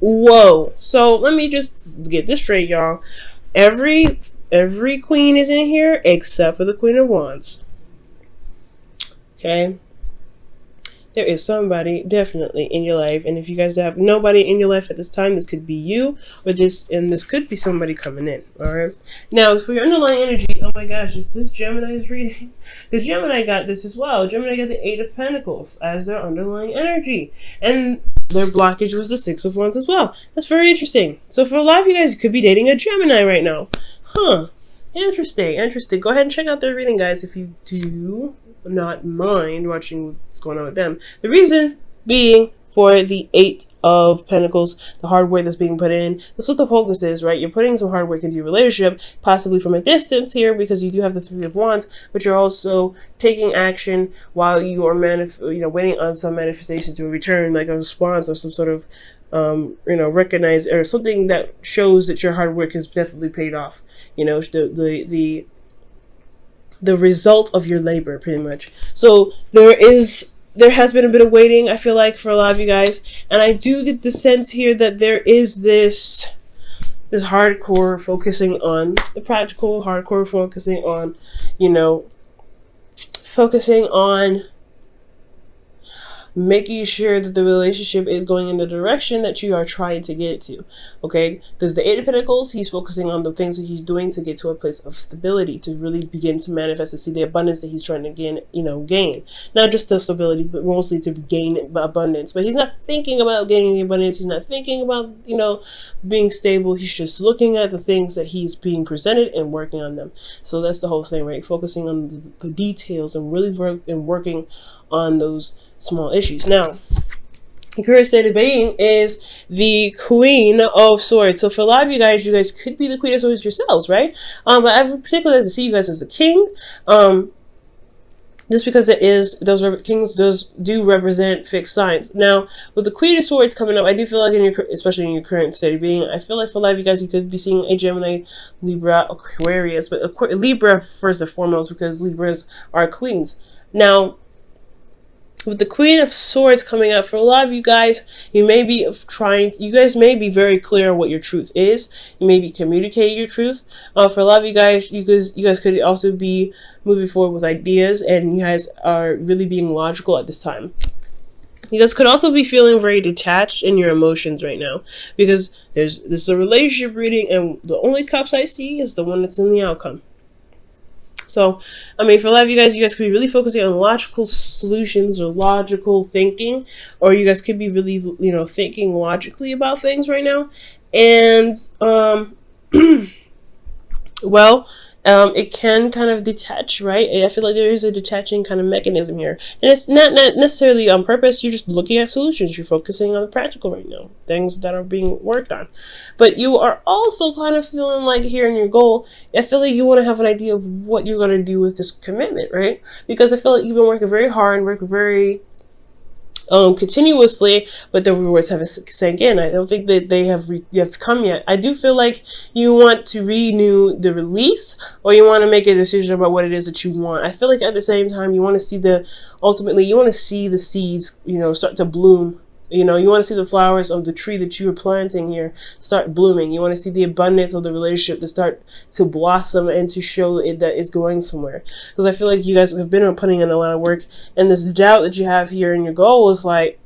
Whoa. So let me just get this straight, y'all. Every queen is in here except for the Queen of Wands. Okay? There is somebody definitely in your life, and if you guys have nobody in your life at this time, this could be you, or this could be somebody coming in. All right. Now for your underlying energy, oh my gosh, is this Gemini's reading? Because Gemini got this as well. Gemini got the Eight of Pentacles as their underlying energy, and their blockage was the Six of Wands as well. That's very interesting. So for a lot of you guys, you could be dating a Gemini right now, huh? Interesting. Go ahead and check out their reading, guys, if you do not mind watching what's going on with them. The reason being for the Eight of Pentacles, the hard work that's being put in. That's what the focus is, right? You're putting some hard work into your relationship, possibly from a distance here, because you do have the Three of Wands, but you're also taking action while you are waiting on some manifestation to return, like a response or some sort of recognize or something that shows that your hard work has definitely paid off. The result of your labor, pretty much. So there has been a bit of waiting, I feel like, for a lot of you guys, and I do get the sense here that there is this hardcore focusing on the practical, hardcore focusing on making sure that the relationship is going in the direction that you are trying to get it to, okay? Because the Eight of Pentacles, he's focusing on the things that he's doing to get to a place of stability, to really begin to manifest and see the abundance that he's trying to gain. Not just the stability, but mostly to gain abundance. But he's not thinking about gaining the abundance. He's not thinking about, being stable. He's just looking at the things that he's being presented and working on them. So that's the whole thing, right? Focusing on the details and really working on those small issues. Now, the current state of being is the Queen of Swords. So for a lot of you guys could be the Queen of Swords yourselves, right? But I would particularly like to see you guys as the King. Just because kings do represent fixed signs. Now, with the Queen of Swords coming up, I do feel like especially in your current state of being, I feel like for a lot of you guys, you could be seeing a Gemini, Libra, Aquarius, but Libra first and foremost, because Libras are queens. Now, with the Queen of Swords coming up, for a lot of you guys, you guys may be very clear on what your truth is. You may be communicating your truth. For a lot of you guys, you guys could also be moving forward with ideas, and you guys are really being logical at this time. You guys could also be feeling very detached in your emotions right now, because this is a relationship reading, and the only cups I see is the one that's in the outcome. So, I mean, for a lot of you guys could be really focusing on logical solutions or logical thinking, or you guys could be really, thinking logically about things right now. And, it can kind of detach, right? I feel like there is a detaching kind of mechanism here. And it's not necessarily on purpose. You're just looking at solutions. You're focusing on the practical right now. Things that are being worked on. But you are also kind of feeling like here in your goal, I feel like you want to have an idea of what you're going to do with this commitment, right? Because I feel like you've been working very hard and working very continuously, but the rewards haven't sank in. I don't think that they have come yet. I do feel like you want to renew the release, or you want to make a decision about what it is that you want. I feel like at the same time, you want to see the seeds, start to bloom. You want to see the flowers of the tree that you are planting here start blooming. You want to see the abundance of the relationship to start to blossom and to show it that it's going somewhere. Because I feel like you guys have been putting in a lot of work, and this doubt that you have here in your goal is like,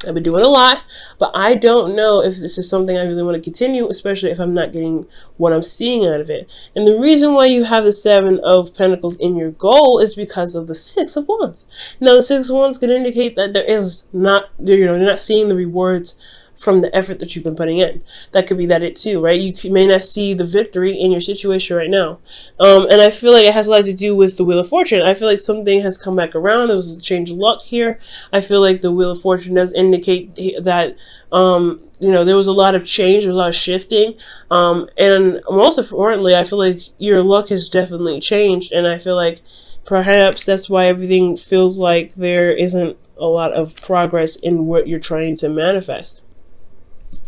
I've been doing a lot, but I don't know if this is something I really want to continue, especially if I'm not getting what I'm seeing out of it. And the reason why you have the Seven of Pentacles in your goal is because of the Six of Wands. Now, the Six of Wands can indicate that you're not seeing the rewards from the effort that you've been putting in. That could be it too, right? You may not see the victory in your situation right now. And I feel like it has a lot to do with the Wheel of Fortune. I feel like something has come back around. There was a change of luck here. I feel like the Wheel of Fortune does indicate that, there was a lot of change, a lot of shifting. And most importantly, I feel like your luck has definitely changed. And I feel like perhaps that's why everything feels like there isn't a lot of progress in what you're trying to manifest.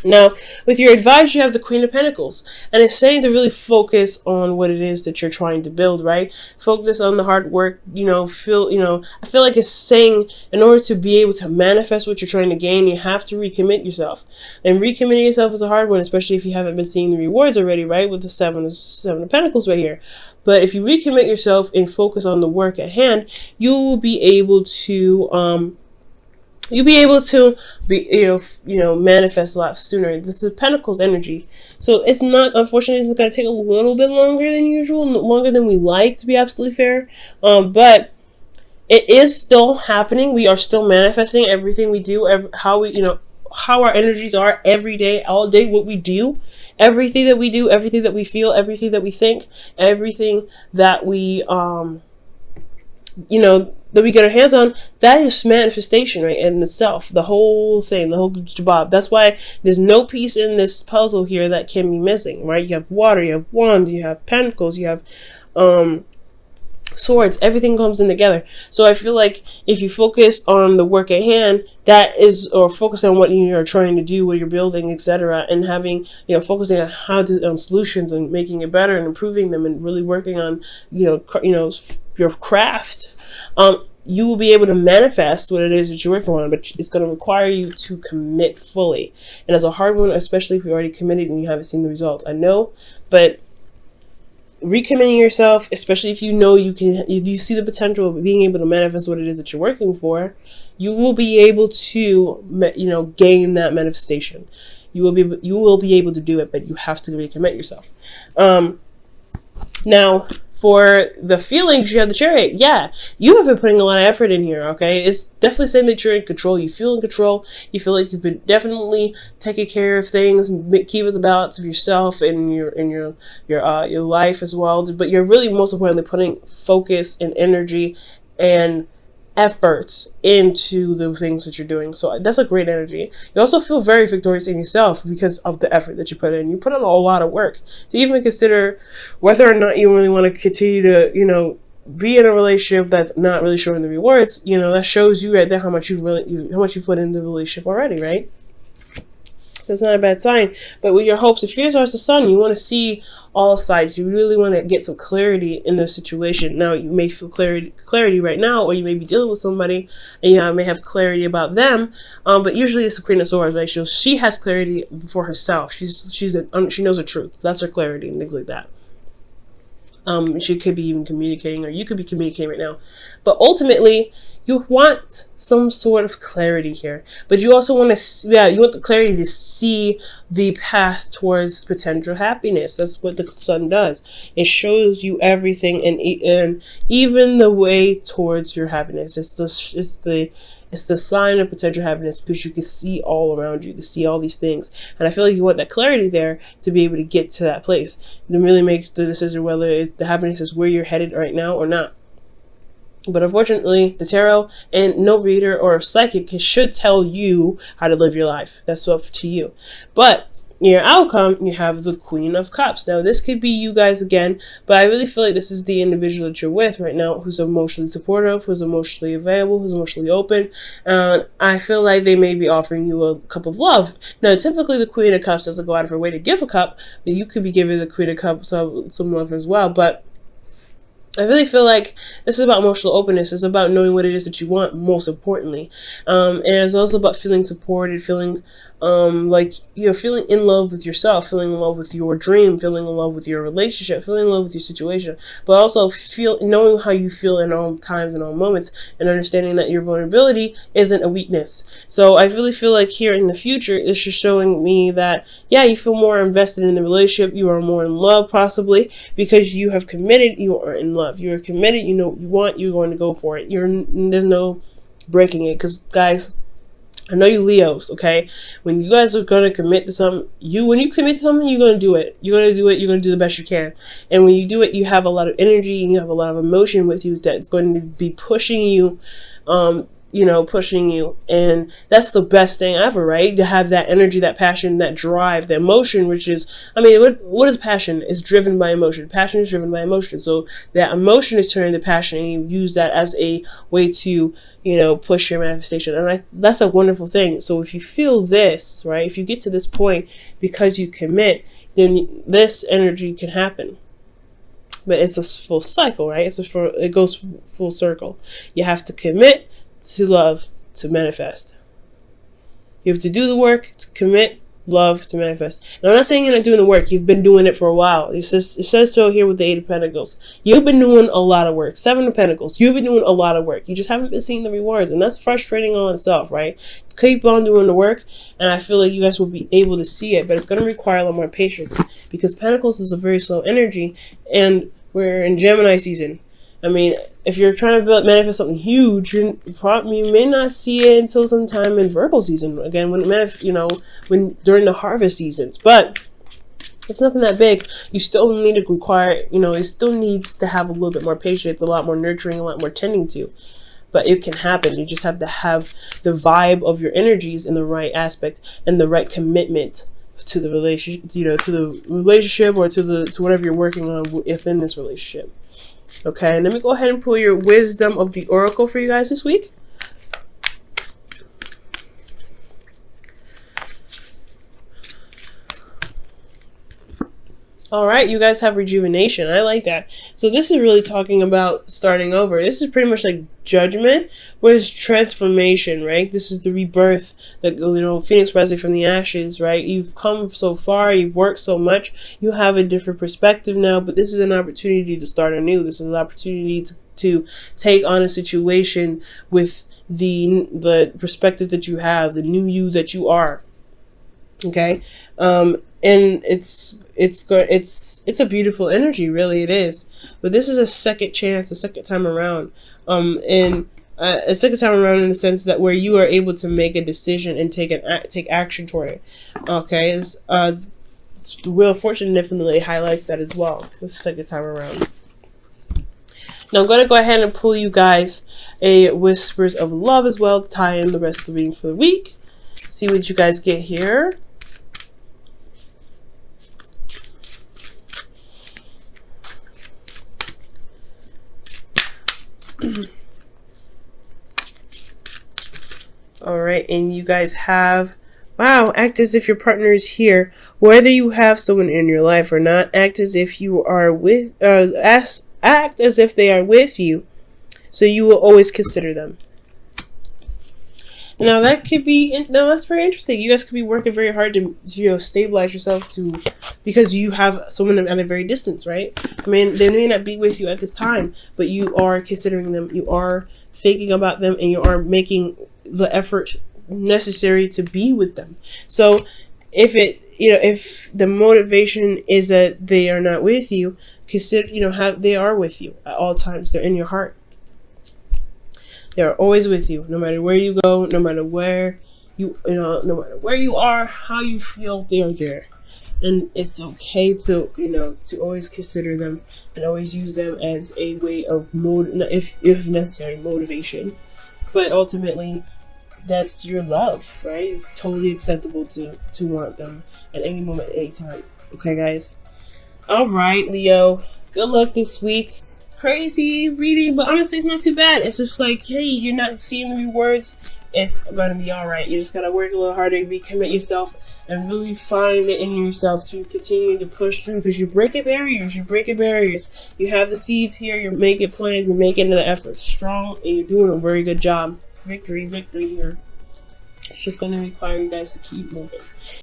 Now, with your advice, you have the Queen of Pentacles, and it's saying to really focus on what it is that you're trying to build, right? Focus on the hard work, I feel like it's saying in order to be able to manifest what you're trying to gain, you have to recommit yourself. And recommitting yourself is a hard one, especially if you haven't been seeing the rewards already, right? With the seven of Pentacles right here. But if you recommit yourself and focus on the work at hand, you will be able to, manifest a lot sooner. This is Pentacles energy. So it's not, unfortunately, it's going to take a little bit longer than usual, longer than we like, to be absolutely fair. But it is still happening. We are still manifesting everything we do, how our energies are every day, all day, what we do, everything that we do, everything that we feel, everything that we think, everything that we, that we get our hands on, that is manifestation, right, in itself. The whole thing, the whole job. That's why there's no piece in this puzzle here that can be missing, right? You have water, you have wands, you have pentacles, you have swords. Everything comes in together. So I feel like if you focus on the work at hand, or focus on what you're trying to do, what you're building, etc., and having, focusing on on solutions and making it better and improving them and really working on, your craft, you will be able to manifest what it is that you're working on, but it's going to require you to commit fully. And it's a hard one, especially if you're already committed and you haven't seen the results. I know, but recommitting yourself, especially if if you see the potential of being able to manifest what it is that you're working for, you will be able to, gain that manifestation. You will be able to do it, but you have to recommit yourself. Now, for the feelings, you have the Chariot. Yeah, you have been putting a lot of effort in here, okay? It's definitely saying that you're in control. You feel in control. You feel like you've been definitely taking care of things, keeping the balance of yourself and your life as well. But you're really, most importantly, putting focus and energy and efforts into the things that you're doing. So that's a great energy. You also feel very victorious in yourself because of the effort that you put in. You put in a lot of work to even consider whether or not you really want to continue to, be in a relationship that's not really showing the rewards. That shows you right there how much you've put into the relationship already, right? That's not a bad sign. But with your hopes and fears are the sun. You want to see all sides. You really want to get some clarity in the situation. Now, you may feel clarity right now, or you may be dealing with somebody and you may have clarity about them. But usually it's the Queen of Swords, right? She has clarity for herself. She knows the truth. That's her clarity and things like that. She could be even communicating, or you could be communicating right now. But ultimately, you want some sort of clarity here. But you also want you want the clarity to see the path towards potential happiness. That's what the sun does. It shows you everything and even the way towards your happiness. It's the sign of potential happiness because you can see all around you. You can see all these things. And I feel like you want that clarity there to be able to get to that place. To really make the decision whether the happiness is where you're headed right now or not. But unfortunately, the tarot and no reader or psychic should tell you how to live your life. That's up to you. But your outcome, you have the Queen of Cups. Now, this could be you guys again, but I really feel like this is the individual that you're with right now who's emotionally supportive, who's emotionally available, who's emotionally open. And I feel like they may be offering you a cup of love. Now, typically the Queen of Cups doesn't go out of her way to give a cup, but you could be giving the Queen of Cups some love as well. But I really feel like this is about emotional openness. It's about knowing what it is that you want, most importantly. And it's also about feeling supported, feeling like you're feeling in love with yourself, feeling in love with your dream, feeling in love with your relationship, feeling in love with your situation, but also knowing how you feel in all times and all moments, and understanding that your vulnerability isn't a weakness. So I really feel like here in the future, it's just showing me that, yeah, you feel more invested in the relationship, you are more in love possibly, because you have committed, you are in love, you're committed, you know what you want, you're going to go for it. There's no breaking it, because guys, I know you Leos, okay? When you guys are going to commit to something, when you commit to something, you're going to do it. You're going to do it. You're going to do the best you can. And when you do it, you have a lot of energy and you have a lot of emotion with you that's going to be pushing you pushing you. And that's the best thing ever, right? To have that energy, that passion, that drive, that emotion, which is, what is passion? It's driven by emotion. Passion is driven by emotion. So that emotion is turning to passion, and you use that as a way to, push your manifestation. And that's a wonderful thing. So if you feel this, right, if you get to this point because you commit, then this energy can happen. But it's a full cycle, right? It goes full circle. You have to commit to love to manifest. You have to do the work to commit, love to manifest. And I'm not saying you're not doing the work. You've been doing it for a while. It says so here with the 8 of Pentacles. You've been doing a lot of work. 7 of Pentacles. You've been doing a lot of work. You just haven't been seeing the rewards. And that's frustrating on itself, right? Keep on doing the work. And I feel like you guys will be able to see it. But it's going to require a lot more patience. Because Pentacles is a very slow energy. And we're in Gemini season. If you're trying to manifest something huge, you may not see it until sometime in Virgo season. Again, when during the harvest seasons. But it's nothing that big. You still need to it still needs to have a little bit more patience, a lot more nurturing, a lot more tending to. But it can happen. You just have to have the vibe of your energies in the right aspect and the right commitment to the relationship, to the relationship or to whatever you're working on within this relationship. Okay, and let me go ahead and pull your wisdom of the oracle for you guys this week. All right, you guys have rejuvenation. I like that. So this is really talking about starting over. This is pretty much like judgment, where it's transformation, right? This is the rebirth, Phoenix rising from the ashes, right? You've come so far, you've worked so much, you have a different perspective now, but this is an opportunity to start anew. This is an opportunity to take on a situation with the perspective that you have, the new you that you are. Okay, and it's a beautiful energy, really it is. But this is a second chance, a second time around, and a second time around in the sense that where you are able to make a decision and take action toward it. Okay, the Wheel of Fortune definitely highlights that as well. This second time around. Now I'm going to go ahead and pull you guys a Whispers of Love as well to tie in the rest of the reading for the week. See what you guys get here. All right, and you guys have, wow, act as if your partner is here, whether you have someone in your life or not. Act as if you are with, act as if they are with you, so you will always consider them. Now that could be, that's very interesting. You guys could be working very hard to, stabilize yourself because you have someone at a very distance, right? They may not be with you at this time, but you are considering them, you are thinking about them, and you are making the effort necessary to be with them. So if the motivation is that they are not with you, consider, they are with you at all times. They're in your heart. They're always with you, no matter where you go, no matter where no matter where you are, how you feel, they are there. And it's okay to, to always consider them and always use them as a way of if necessary, motivation. But ultimately, that's your love, right? It's totally acceptable to want them at any moment, at any time. Okay, guys? All right, Leo. Good luck this week. Crazy reading, but honestly, it's not too bad. It's just like, hey, you're not seeing the rewards. It's gonna be all right. You just gotta work a little harder, recommit yourself, and really find it in yourself to continue to push through, because you're breaking barriers. You have the seeds here. You're making plans and making the effort strong, and you're doing a very good job. Victory here. It's just going to require you guys to keep moving.